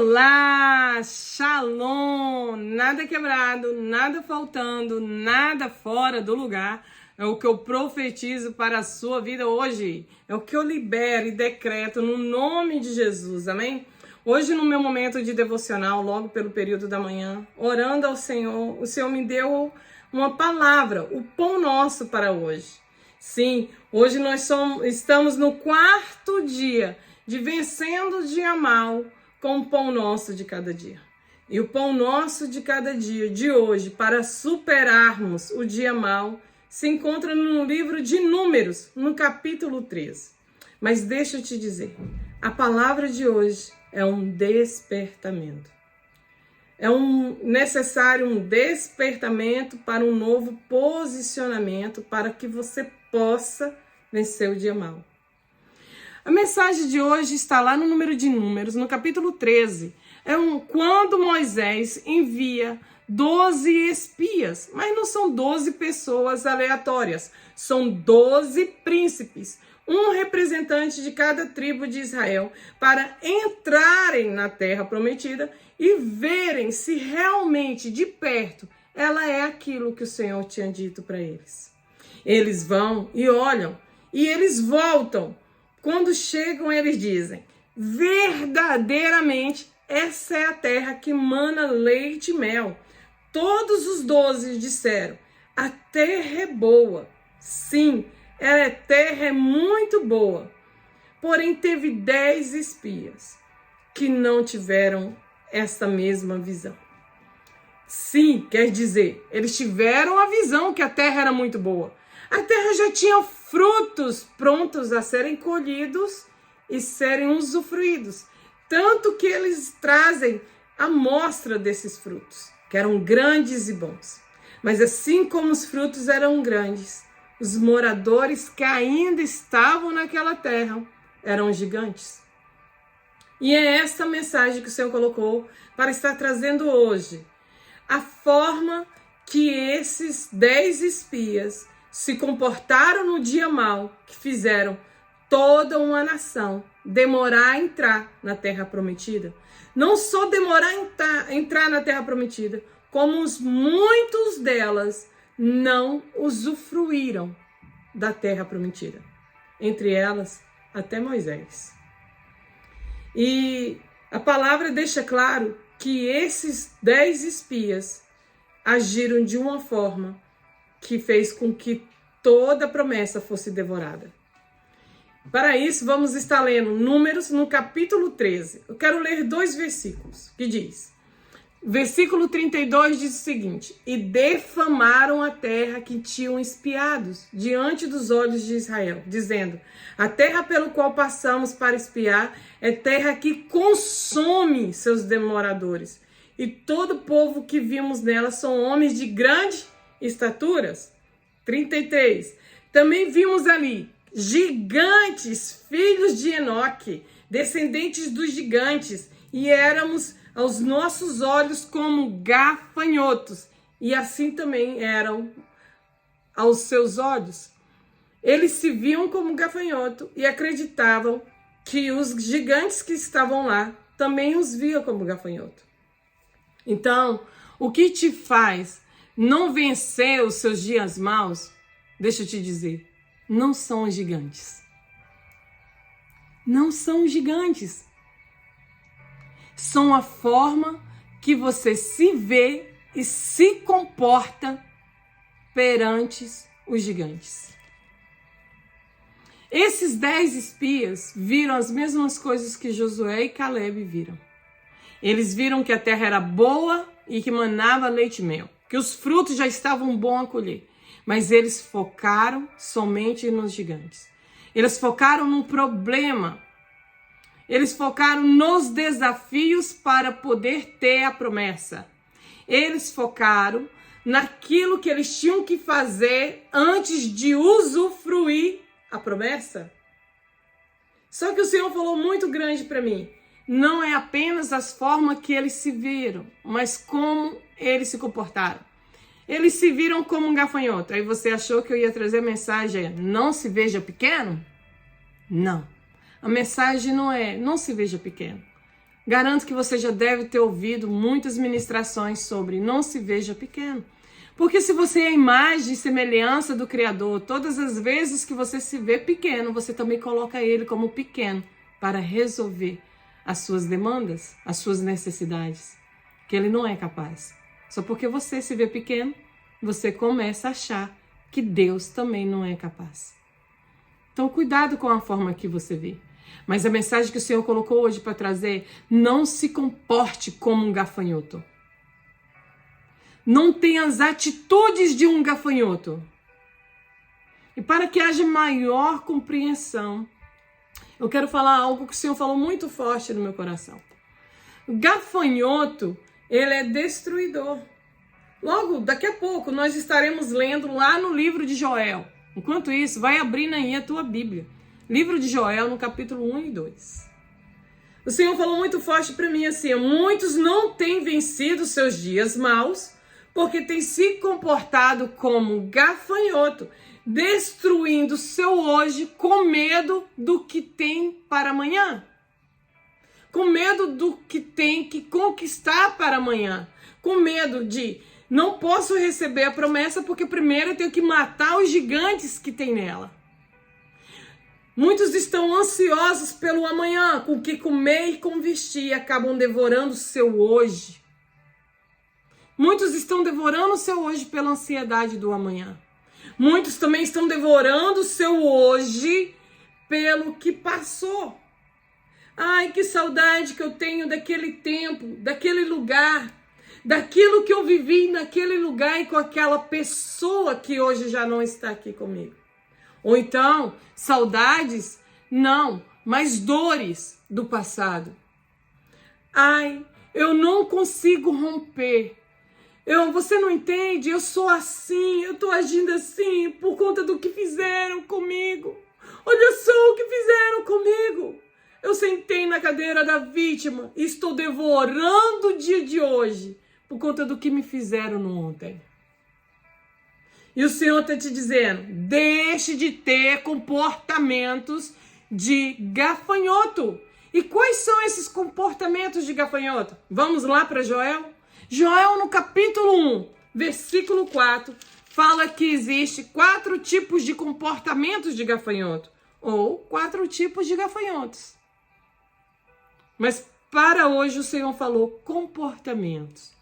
Olá, Shalom! Nada quebrado, nada faltando, nada fora do lugar. É o que eu profetizo para a sua vida hoje. É o que eu libero e decreto no nome de Jesus, amém? Hoje, no meu momento de devocional, logo pelo período da manhã, orando ao Senhor, o Senhor me deu uma palavra, o pão nosso para hoje. Sim, hoje nós estamos no 4º dia de vencendo o dia mal com o pão nosso de cada dia. E o pão nosso de cada dia, de hoje, para superarmos o dia mal, se encontra no livro de Números, no capítulo 13. Mas deixa eu te dizer, a palavra de hoje é um despertamento. É necessário um despertamento para um novo posicionamento para que você possa vencer o dia mal. A mensagem de hoje está lá no número de Números, no capítulo 13. Quando Moisés envia 12 espias, mas não são 12 pessoas aleatórias, são 12 príncipes, um representante de cada tribo de Israel, para entrarem na terra prometida e verem se realmente de perto ela é aquilo que o Senhor tinha dito para eles. Eles vão e olham e eles voltam. Quando chegam, eles dizem: verdadeiramente, essa é a terra que mana leite e mel. Todos os 12 disseram: a terra é boa. Sim, terra é muito boa. Porém, teve 10 espias que não tiveram essa mesma visão. Sim, quer dizer, eles tiveram a visão que a terra era muito boa. A terra já tinha frutos prontos a serem colhidos e serem usufruídos. Tanto que eles trazem a amostra desses frutos, que eram grandes e bons. Mas assim como os frutos eram grandes, os moradores que ainda estavam naquela terra eram gigantes. E é essa mensagem que o Senhor colocou para estar trazendo hoje. A forma que esses 10 espias se comportaram no dia mal, que fizeram toda uma nação demorar a entrar na terra prometida. Não só demorar a entrar na terra prometida, como muitos delas não usufruíram da terra prometida. Entre elas, até Moisés. E a palavra deixa claro que esses 10 espias agiram de uma forma que fez com que toda a promessa fosse devorada. Para isso, vamos estar lendo Números no capítulo 13. Eu quero ler 2 versículos, que diz... Versículo 32 diz o seguinte: e defamaram a terra que tinham espiados diante dos olhos de Israel, dizendo: a terra pelo qual passamos para espiar é terra que consome seus demoradores, e todo o povo que vimos nela são homens de grande estaturas. 33. Também vimos ali gigantes, filhos de Enoque, descendentes dos gigantes, e éramos aos nossos olhos como gafanhotos, e assim também eram aos seus olhos. Eles se viam como gafanhoto e acreditavam que os gigantes que estavam lá também os viam como gafanhoto. Então, o que te faz não vencer os seus dias maus, deixa eu te dizer, não são os gigantes. Não são os gigantes. São a forma que você se vê e se comporta perante os gigantes. Esses 10 espias viram as mesmas coisas que Josué e Caleb viram. Eles viram que a terra era boa e que manava leite e mel, que os frutos já estavam bons a colher, mas eles focaram somente nos gigantes. Eles focaram no problema. Eles focaram nos desafios para poder ter a promessa. Eles focaram naquilo que eles tinham que fazer antes de usufruir a promessa. Só que o Senhor falou muito grande para mim. Não é apenas as formas que eles se viram, mas como eles se comportaram. Eles se viram como um gafanhoto. Aí você achou que eu ia trazer a mensagem, não se veja pequeno? Não. A mensagem não é, não se veja pequeno. Garanto que você já deve ter ouvido muitas ministrações sobre não se veja pequeno. Porque se você é a imagem e semelhança do Criador, todas as vezes que você se vê pequeno, você também coloca ele como pequeno para resolver as suas demandas, as suas necessidades, que ele não é capaz. Só porque você se vê pequeno, você começa a achar que Deus também não é capaz. Então, cuidado com a forma que você vê. Mas a mensagem que o Senhor colocou hoje para trazer, não se comporte como um gafanhoto. Não tenha as atitudes de um gafanhoto. E para que haja maior compreensão, eu quero falar algo que o Senhor falou muito forte no meu coração. O gafanhoto, ele é destruidor. Logo, daqui a pouco, nós estaremos lendo lá no livro de Joel. Enquanto isso, vai abrindo aí a tua Bíblia. Livro de Joel, no capítulo 1 e 2. O Senhor falou muito forte para mim assim: muitos não têm vencido seus dias maus, porque têm se comportado como gafanhoto, destruindo seu hoje com medo do que tem para amanhã. Com medo do que tem que conquistar para amanhã. Com medo de, não posso receber a promessa porque primeiro eu tenho que matar os gigantes que tem nela. Muitos estão ansiosos pelo amanhã, com o que comer e com vestir, e acabam devorando o seu hoje. Muitos estão devorando o seu hoje pela ansiedade do amanhã. Muitos também estão devorando o seu hoje pelo que passou. Ai, que saudade que eu tenho daquele tempo, daquele lugar, daquilo que eu vivi naquele lugar e com aquela pessoa que hoje já não está aqui comigo. Ou então, saudades, não, mas dores do passado. Ai, eu não consigo romper. Você não entende? Eu sou assim, eu tô agindo assim por conta do que fizeram comigo. Olha só o que fizeram comigo. Eu sentei na cadeira da vítima e estou devorando o dia de hoje por conta do que me fizeram no ontem. E o Senhor está te dizendo, deixe de ter comportamentos de gafanhoto. E quais são esses comportamentos de gafanhoto? Vamos lá para Joel? Joel, no capítulo 1, versículo 4, fala que existe 4 tipos de comportamentos de gafanhoto. Ou 4 tipos de gafanhotos. Mas para hoje o Senhor falou comportamentos.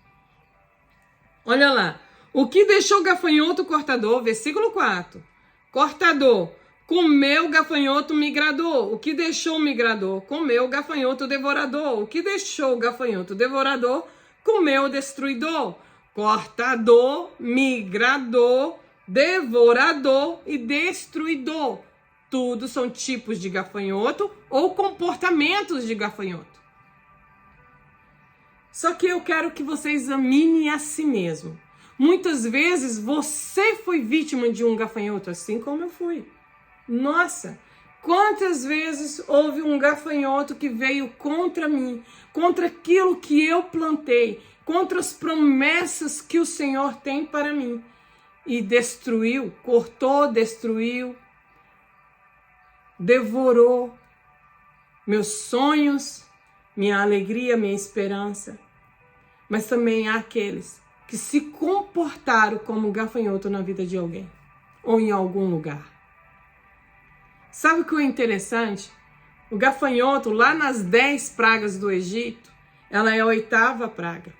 Olha lá. O que deixou o gafanhoto cortador? Versículo 4. Cortador. Comeu o gafanhoto migrador. O que deixou o migrador? Comeu o gafanhoto devorador. O que deixou o gafanhoto devorador? Comeu o destruidor. Cortador, migrador, devorador e destruidor. Tudo são tipos de gafanhoto ou comportamentos de gafanhoto. Só que eu quero que você examine a si mesmo. Muitas vezes você foi vítima de um gafanhoto, assim como eu fui. Nossa, quantas vezes houve um gafanhoto que veio contra mim, contra aquilo que eu plantei, contra as promessas que o Senhor tem para mim. E destruiu, cortou, destruiu, devorou meus sonhos, minha alegria, minha esperança. Mas também há aqueles que se comportaram como gafanhoto na vida de alguém ou em algum lugar. Sabe o que é interessante? O gafanhoto, lá nas 10 pragas do Egito, ela é a 8ª praga.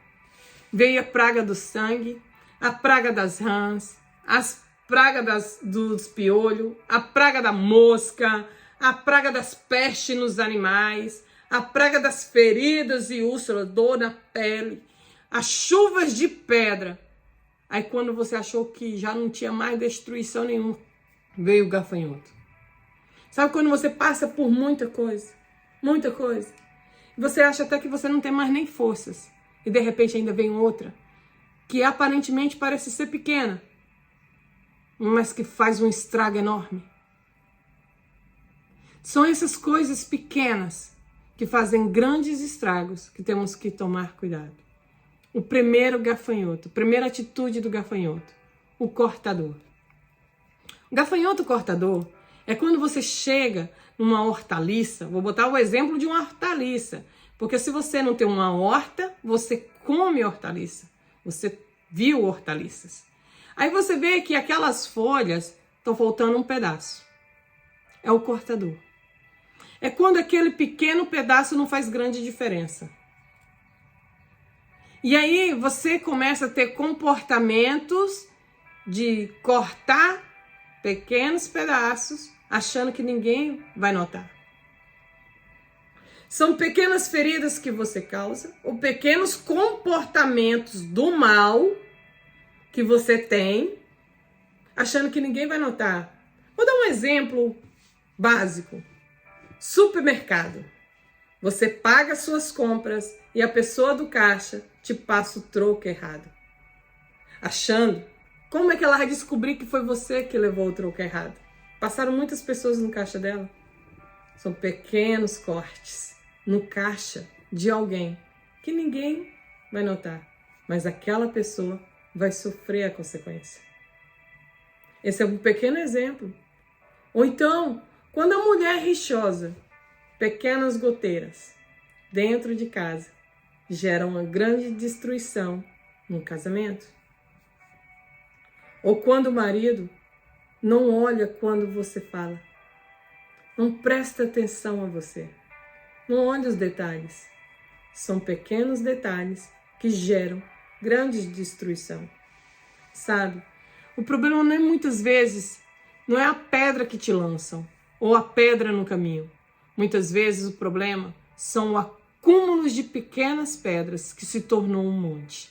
Veio a praga do sangue, a praga das rãs, as pragas dos piolhos, a praga da mosca, a praga das pestes nos animais, a praga das feridas e úlceras, dor na pele, as chuvas de pedra. Aí quando você achou que já não tinha mais destruição nenhuma, veio o gafanhoto. Sabe quando você passa por muita coisa, você acha até que você não tem mais nem forças, e de repente ainda vem outra, que aparentemente parece ser pequena, mas que faz um estrago enorme. São essas coisas pequenas que fazem grandes estragos que temos que tomar cuidado. O primeiro gafanhoto, primeira atitude do gafanhoto, o cortador. O gafanhoto cortador é quando você chega numa hortaliça, vou botar o exemplo de uma hortaliça. Porque se você não tem uma horta, você come hortaliça. Você viu hortaliças. Aí você vê que aquelas folhas estão faltando um pedaço. É o cortador. É quando aquele pequeno pedaço não faz grande diferença. E aí você começa a ter comportamentos de cortar pequenos pedaços, achando que ninguém vai notar. São pequenas feridas que você causa, ou pequenos comportamentos do mal que você tem, achando que ninguém vai notar. Vou dar um exemplo básico. Supermercado. Você paga suas compras e a pessoa do caixa te passa o troco errado. Achando, como é que ela vai descobrir que foi você que levou o troco errado? Passaram muitas pessoas no caixa dela. São pequenos cortes no caixa de alguém que ninguém vai notar, mas aquela pessoa vai sofrer a consequência. Esse é um pequeno exemplo. Ou então, quando a mulher é rixosa, pequenas goteiras dentro de casa geram uma grande destruição no casamento. Ou quando o marido não olha quando você fala, não presta atenção a você, não olha os detalhes. São pequenos detalhes que geram grande destruição. Sabe? O problema não é muitas vezes, não é a pedra que te lançam ou a pedra no caminho. Muitas vezes o problema são acúmulos de pequenas pedras que se tornou um monte.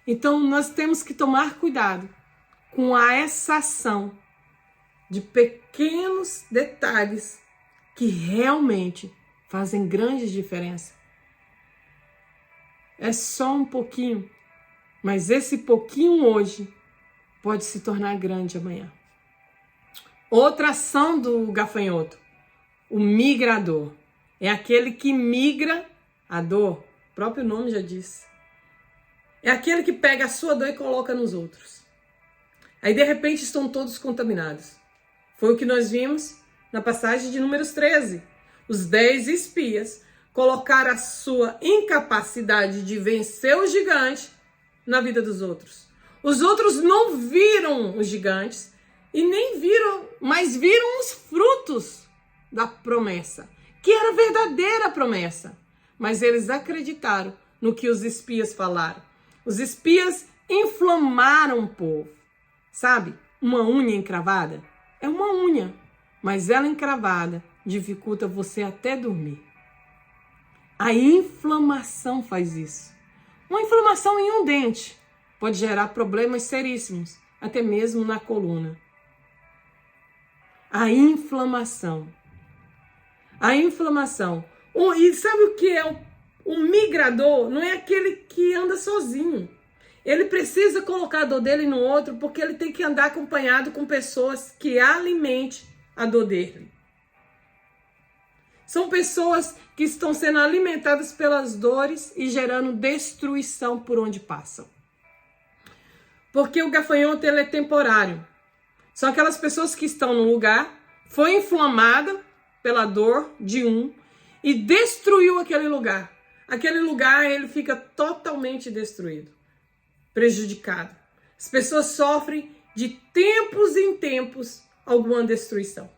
Então nós temos que tomar cuidado com essa ação de pequenos detalhes que realmente fazem grande diferença. É só um pouquinho, mas esse pouquinho hoje pode se tornar grande amanhã. Outra ação do gafanhoto, o migrador. É aquele que migra a dor, o próprio nome já diz. É aquele que pega a sua dor e coloca nos outros. Aí de repente estão todos contaminados. Foi o que nós vimos na passagem de Números 13. Os 10 espias colocaram a sua incapacidade de vencer o gigante na vida dos outros. Os outros não viram os gigantes e nem viram, mas viram os frutos da promessa, que era a verdadeira promessa. Mas eles acreditaram no que os espias falaram. Os espias inflamaram o povo. Sabe, uma unha encravada é uma unha, mas ela encravada dificulta você até dormir. A inflamação faz isso. Uma inflamação em um dente pode gerar problemas seríssimos, até mesmo na coluna. A inflamação. A inflamação. E sabe o que é o migrador? Não é aquele que anda sozinho. Ele precisa colocar a dor dele no outro porque ele tem que andar acompanhado com pessoas que alimentem a dor dele. São pessoas que estão sendo alimentadas pelas dores e gerando destruição por onde passam. Porque o gafanhoto ele é temporário. São aquelas pessoas que estão num lugar, foi inflamada pela dor de um e destruiu aquele lugar. Aquele lugar ele fica totalmente destruído, prejudicado. As pessoas sofrem de tempos em tempos alguma destruição.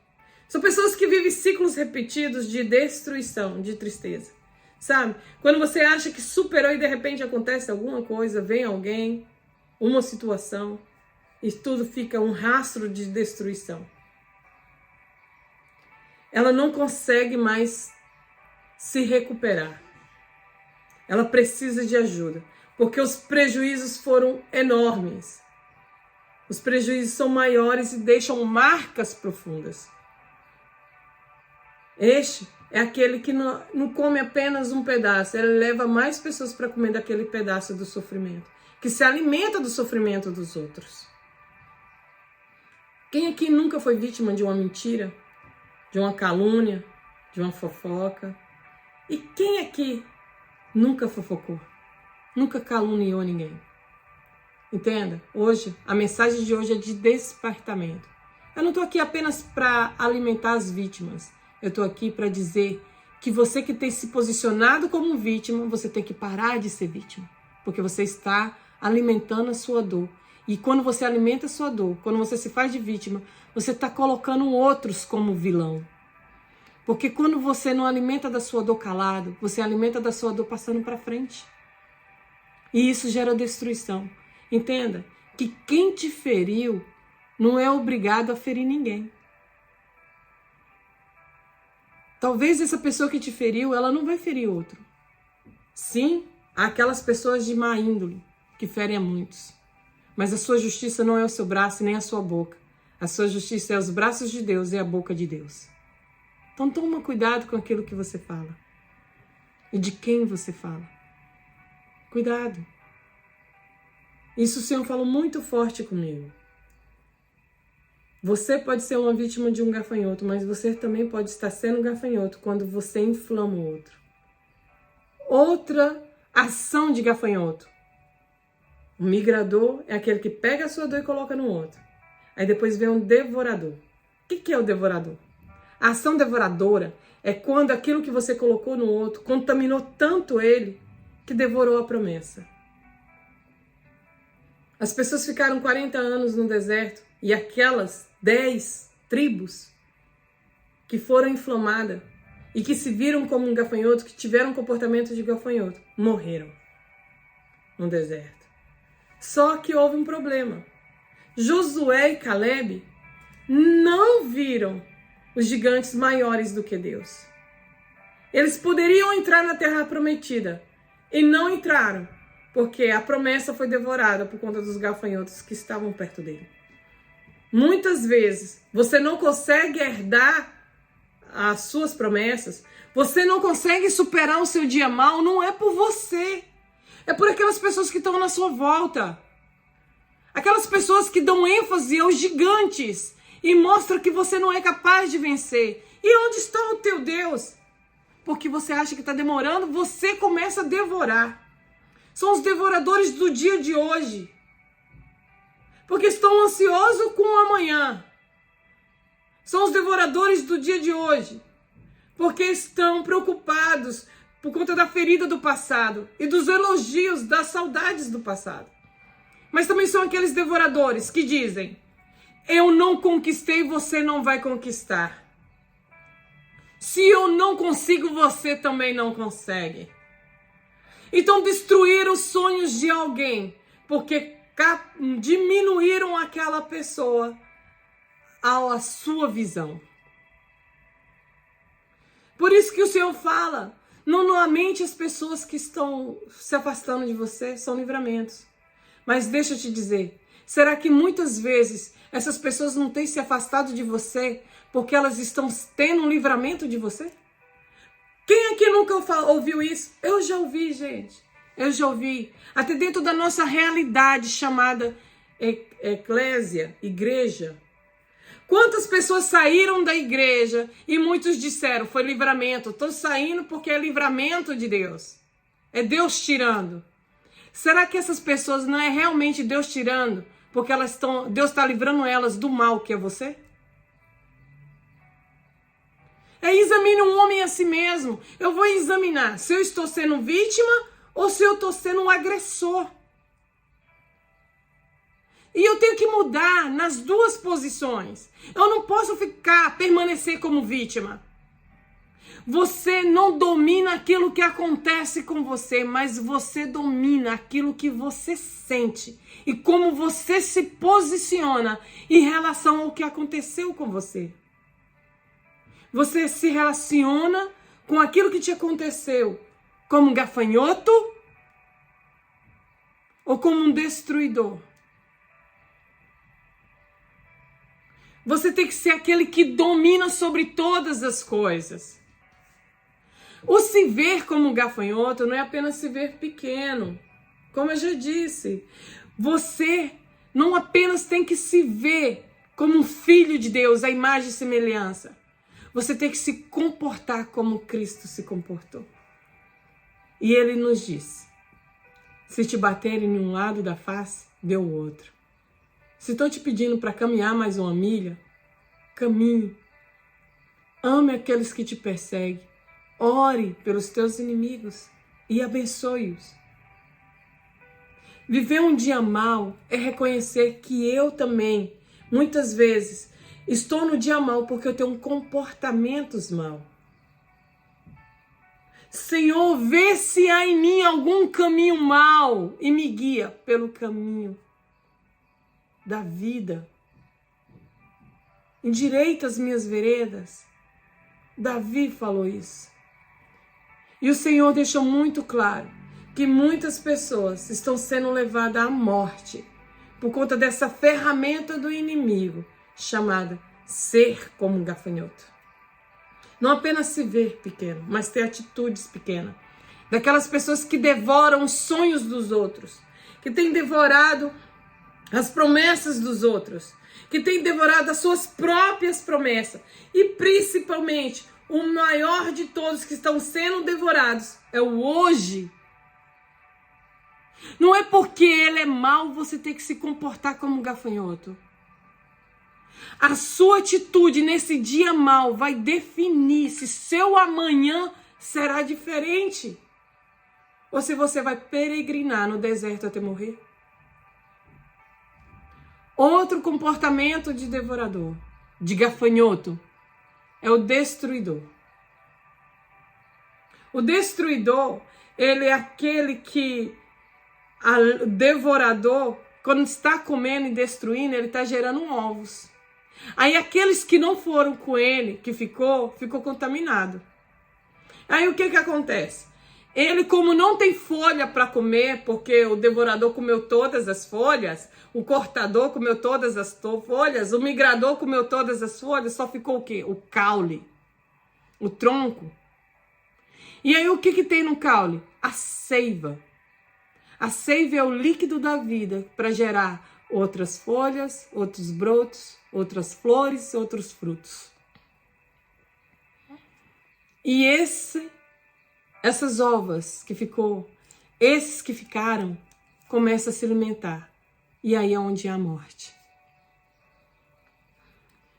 São pessoas que vivem ciclos repetidos de destruição, de tristeza. Sabe? Quando você acha que superou e de repente acontece alguma coisa, vem alguém, uma situação, e tudo fica um rastro de destruição. Ela não consegue mais se recuperar. Ela precisa de ajuda, porque os prejuízos foram enormes. Os prejuízos são maiores e deixam marcas profundas. Este é aquele que não come apenas um pedaço, ele leva mais pessoas para comer daquele pedaço do sofrimento, que se alimenta do sofrimento dos outros. Quem aqui nunca foi vítima de uma mentira, de uma calúnia, de uma fofoca? E quem aqui nunca fofocou, nunca caluniou ninguém? Entenda? Hoje, a mensagem de hoje é de despertamento. Eu não estou aqui apenas para alimentar as vítimas. Eu estou aqui para dizer que você que tem se posicionado como vítima, você tem que parar de ser vítima. Porque você está alimentando a sua dor. E quando você alimenta a sua dor, quando você se faz de vítima, você está colocando outros como vilão. Porque quando você não alimenta da sua dor calado, você alimenta da sua dor passando para frente. E isso gera destruição. Entenda que quem te feriu não é obrigado a ferir ninguém. Talvez essa pessoa que te feriu, ela não vai ferir outro. Sim, há aquelas pessoas de má índole que ferem a muitos. Mas a sua justiça não é o seu braço nem a sua boca. A sua justiça é os braços de Deus e a boca de Deus. Então toma cuidado com aquilo que você fala. E de quem você fala. Cuidado. Isso o Senhor falou muito forte comigo. Você pode ser uma vítima de um gafanhoto, mas você também pode estar sendo um gafanhoto quando você inflama o outro. Outra ação de gafanhoto. O migrador é aquele que pega a sua dor e coloca no outro. Aí depois vem um devorador. O que é o devorador? A ação devoradora é quando aquilo que você colocou no outro contaminou tanto ele que devorou a promessa. As pessoas ficaram 40 anos no deserto e aquelas 10 tribos que foram inflamadas e que se viram como um gafanhoto, que tiveram um comportamento de gafanhoto, morreram no deserto. Só que houve um problema. Josué e Caleb não viram os gigantes maiores do que Deus. Eles poderiam entrar na terra prometida e não entraram, porque a promessa foi devorada por conta dos gafanhotos que estavam perto dele. Muitas vezes você não consegue herdar as suas promessas, você não consegue superar o seu dia mal, não é por você, é por aquelas pessoas que estão na sua volta. Aquelas pessoas que dão ênfase aos gigantes e mostram que você não é capaz de vencer. E onde está o teu Deus? Porque você acha que está demorando, você começa a devorar. São os devoradores do dia de hoje. Porque estão ansiosos com o amanhã. São os devoradores do dia de hoje. Porque estão preocupados por conta da ferida do passado e dos elogios, das saudades do passado. Mas também são aqueles devoradores que dizem: eu não conquistei, você não vai conquistar. Se eu não consigo, você também não consegue. Então destruíram os sonhos de alguém, porque diminuíram aquela pessoa à sua visão. Por isso que o Senhor fala, não lamente as pessoas que estão se afastando de você, são livramentos. Mas deixa eu te dizer, será que muitas vezes essas pessoas não têm se afastado de você porque elas estão tendo um livramento de você? Quem aqui nunca ouviu isso? Eu já ouvi, gente. Eu já ouvi. Até dentro da nossa realidade chamada eclésia, igreja. Quantas pessoas saíram da igreja e muitos disseram, foi livramento. Estou saindo porque é livramento de Deus. É Deus tirando. Será que essas pessoas não é realmente Deus tirando? Porque Deus está livrando elas do mal que é você? Examine um homem a si mesmo. Eu vou examinar se eu estou sendo vítima ou se eu estou sendo um agressor. E eu tenho que mudar nas duas posições. Eu não posso permanecer como vítima. Você não domina aquilo que acontece com você, mas você domina aquilo que você sente e como você se posiciona em relação ao que aconteceu com você. Você se relaciona com aquilo que te aconteceu como um gafanhoto ou como um destruidor? Você tem que ser aquele que domina sobre todas as coisas. O se ver como um gafanhoto não é apenas se ver pequeno. Como eu já disse, você não apenas tem que se ver como um filho de Deus, a imagem e semelhança. Você tem que se comportar como Cristo se comportou. E ele nos diz, se te baterem em um lado da face, dê o outro. Se estão te pedindo para caminhar mais uma milha, caminhe. Ame aqueles que te perseguem. Ore pelos teus inimigos e abençoe-os. Viver um dia mal é reconhecer que eu também, muitas vezes, estou no dia mal porque eu tenho comportamentos mal. Senhor, vê se há em mim algum caminho mal e me guia pelo caminho da vida. Endireita as minhas veredas. Davi falou isso. E o Senhor deixou muito claro que muitas pessoas estão sendo levadas à morte por conta dessa ferramenta do inimigo chamada ser como um gafanhoto. Não apenas se ver pequeno, mas ter atitudes pequenas. Daquelas pessoas que devoram os sonhos dos outros, que têm devorado as promessas dos outros, que têm devorado as suas próprias promessas. E principalmente, o maior de todos que estão sendo devorados é o hoje. Não é porque ele é mau você ter que se comportar como um gafanhoto. A sua atitude nesse dia mau vai definir se seu amanhã será diferente. Ou se você vai peregrinar no deserto até morrer. Outro comportamento de devorador, de gafanhoto, é o destruidor. O destruidor, ele é aquele que, o devorador, quando está comendo e destruindo, ele está gerando ovos. Aí aqueles que não foram com ele, que ficou contaminado. Aí o que acontece? Ele, como não tem folha para comer, porque o devorador comeu todas as folhas, o cortador comeu todas as folhas, o migrador comeu todas as folhas, só ficou o quê? O caule, o tronco. E aí o que tem no caule? A seiva. A seiva é o líquido da vida para gerar outras folhas, outros brotos, outras flores, outros frutos. E essas ovas que ficou, esses que ficaram, começam a se alimentar. E aí é onde há a morte.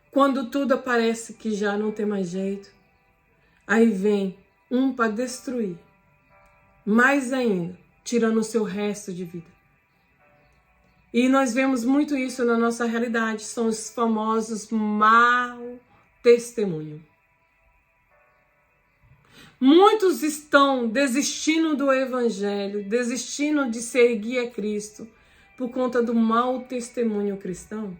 Quando tudo parece que já não tem mais jeito, aí vem um para destruir. Mais ainda, tirando o seu resto de vida. E nós vemos muito isso na nossa realidade, são os famosos mau testemunho. Muitos estão desistindo do evangelho, desistindo de seguir a Cristo por conta do mau testemunho cristão.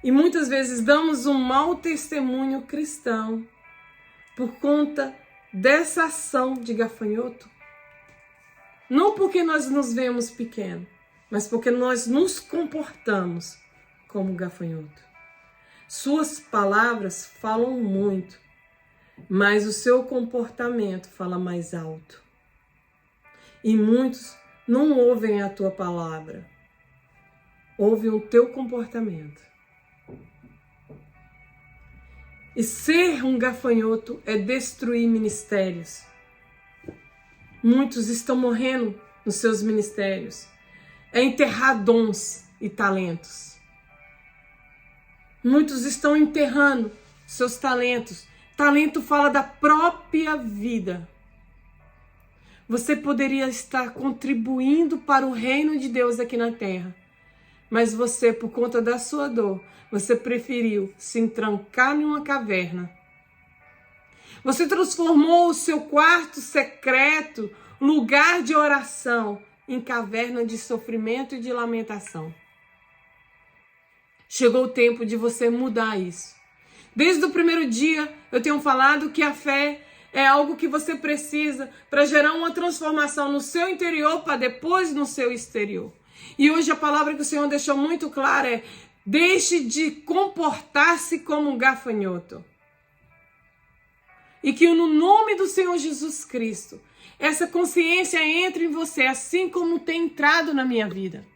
E muitas vezes damos um mau testemunho cristão por conta dessa ação de gafanhoto. Não porque nós nos vemos pequenos, mas porque nós nos comportamos como gafanhoto. Suas palavras falam muito, mas o seu comportamento fala mais alto. E muitos não ouvem a tua palavra, ouvem o teu comportamento. E ser um gafanhoto é destruir ministérios. Muitos estão morrendo nos seus ministérios. É enterrar dons e talentos. Muitos estão enterrando seus talentos. Talento fala da própria vida. Você poderia estar contribuindo para o reino de Deus aqui na terra. Mas você, por conta da sua dor, você preferiu se entrancar em uma caverna. Você transformou o seu quarto secreto, lugar de oração, em caverna de sofrimento e de lamentação. Chegou o tempo de você mudar isso. Desde o primeiro dia, eu tenho falado que a fé é algo que você precisa para gerar uma transformação no seu interior para depois no seu exterior. E hoje a palavra que o Senhor deixou muito clara é: deixe de comportar-se como um gafanhoto. E que no nome do Senhor Jesus Cristo, essa consciência entre em você, assim como tem entrado na minha vida.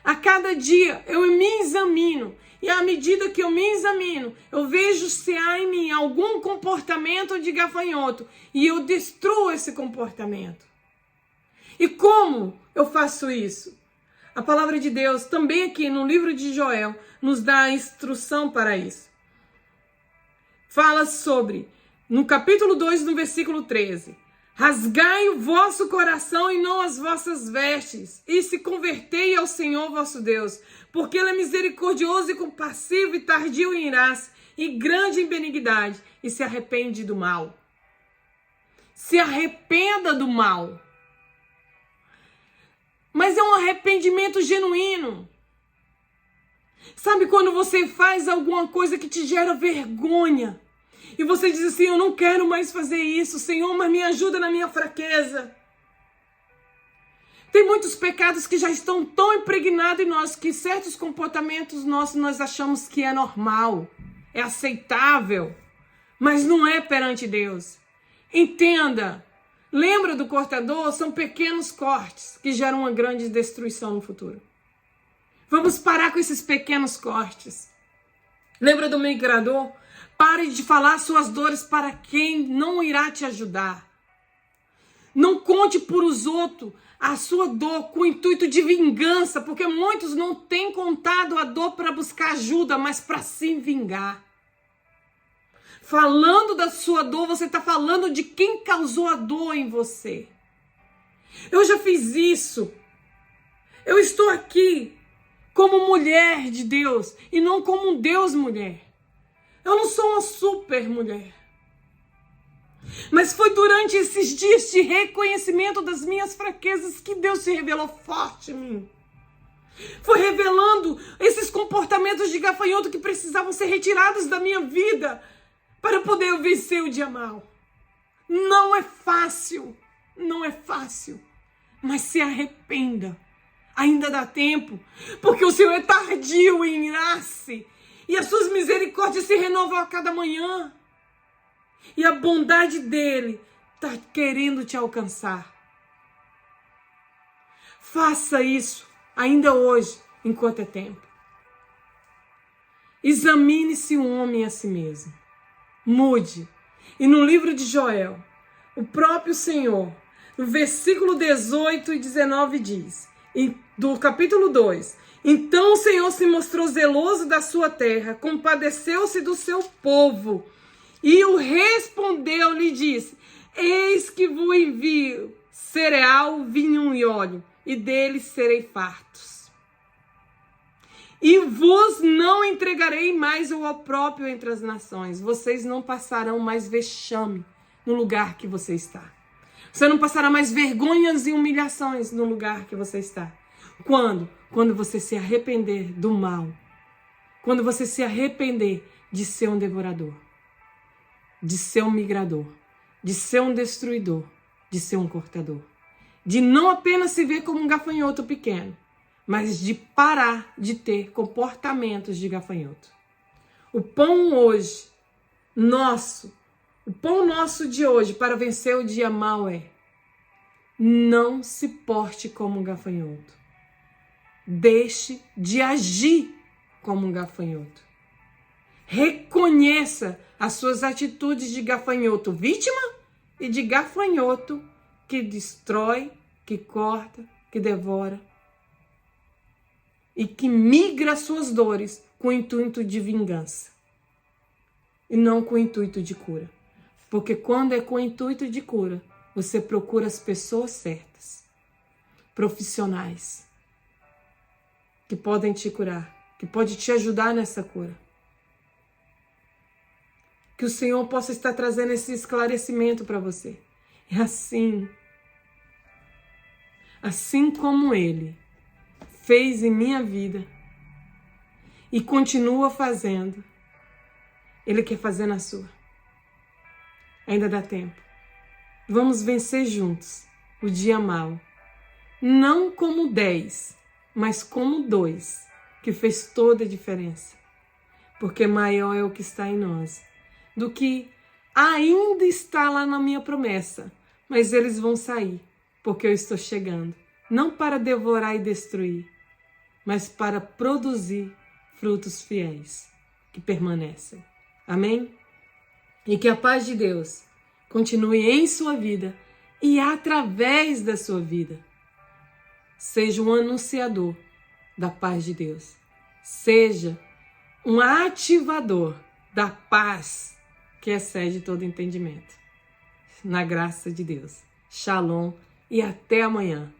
A cada dia eu me examino. E à medida que eu me examino, eu vejo se há em mim algum comportamento de gafanhoto. E eu destruo esse comportamento. E como eu faço isso? A palavra de Deus, também aqui no livro de Joel, nos dá a instrução para isso. fala sobre, no capítulo 2, no versículo 13, rasgai o vosso coração e não as vossas vestes, e se convertei ao Senhor vosso Deus, porque Ele é misericordioso e compassivo e tardio em irar-se, e grande em benignidade, e se arrepende do mal. Se arrependa do mal. Mas é um arrependimento genuíno. Sabe quando você faz alguma coisa que te gera vergonha? E você diz assim, eu não quero mais fazer isso, Senhor, mas me ajuda na minha fraqueza. Tem muitos pecados que já estão tão impregnados em nós que certos comportamentos nossos nós achamos que é normal, é aceitável, mas não é perante Deus. Entenda, lembra do cortador? São pequenos cortes que geram uma grande destruição no futuro. Vamos parar com esses pequenos cortes. Lembra do migrador? Pare de falar suas dores para quem não irá te ajudar. Não conte por os outros a sua dor com o intuito de vingança, porque muitos não têm contado a dor para buscar ajuda, mas para se vingar. Falando da sua dor, você está falando de quem causou a dor em você. Eu já fiz isso. Eu estou aqui como mulher de Deus e não como um Deus mulher. Eu não sou uma super mulher. Mas foi durante esses dias de reconhecimento das minhas fraquezas que Deus se revelou forte em mim. Foi revelando esses comportamentos de gafanhoto que precisavam ser retirados da minha vida para poder vencer o dia mal. Não é fácil, não é fácil, mas se arrependa. Ainda dá tempo, porque o Senhor é tardio em irar-se e as suas misericórdias se renovam a cada manhã. E a bondade dele está querendo te alcançar. Faça isso ainda hoje, enquanto é tempo. Examine-se o homem a si mesmo. Mude. E no livro de Joel, o próprio Senhor, no versículo 18 e 19 diz, do capítulo 2, então o Senhor se mostrou zeloso da sua terra, compadeceu-se do seu povo, e o respondeu, lhe disse, eis que vos envio cereal, vinho e óleo, e deles serei fartos. E vos não entregarei mais o opróprio entre as nações. Vocês não passarão mais vexame no lugar que você está. Você não passará mais vergonhas e humilhações no lugar que você está. Quando? Quando você se arrepender do mal. Quando você se arrepender de ser um devorador. De ser um migrador. De ser um destruidor. De ser um cortador. De não apenas se ver como um gafanhoto pequeno, mas de parar de ter comportamentos de gafanhoto. O pão hoje, o pão nosso de hoje para vencer o dia mau é: não se porte como um gafanhoto. Deixe de agir como um gafanhoto. Reconheça as suas atitudes de gafanhoto vítima e de gafanhoto que destrói, que corta, que devora e que migra suas dores com o intuito de vingança e não com o intuito de cura. Porque quando é com o intuito de cura, você procura as pessoas certas, profissionais, que podem te curar, que podem te ajudar nessa cura. Que o Senhor possa estar trazendo esse esclarecimento para você. É assim como Ele fez em minha vida e continua fazendo, Ele quer fazer na sua. Ainda dá tempo. Vamos vencer juntos o dia mau. Não como 10, mas como 2, que fez toda a diferença. Porque maior é o que está em nós do que ainda está lá na minha promessa. Mas eles vão sair, porque eu estou chegando. Não para devorar e destruir, mas para produzir frutos fiéis que permanecem. Amém? E que a paz de Deus continue em sua vida e através da sua vida. Seja um anunciador da paz de Deus. Seja um ativador da paz que excede todo entendimento. Na graça de Deus. Shalom e até amanhã.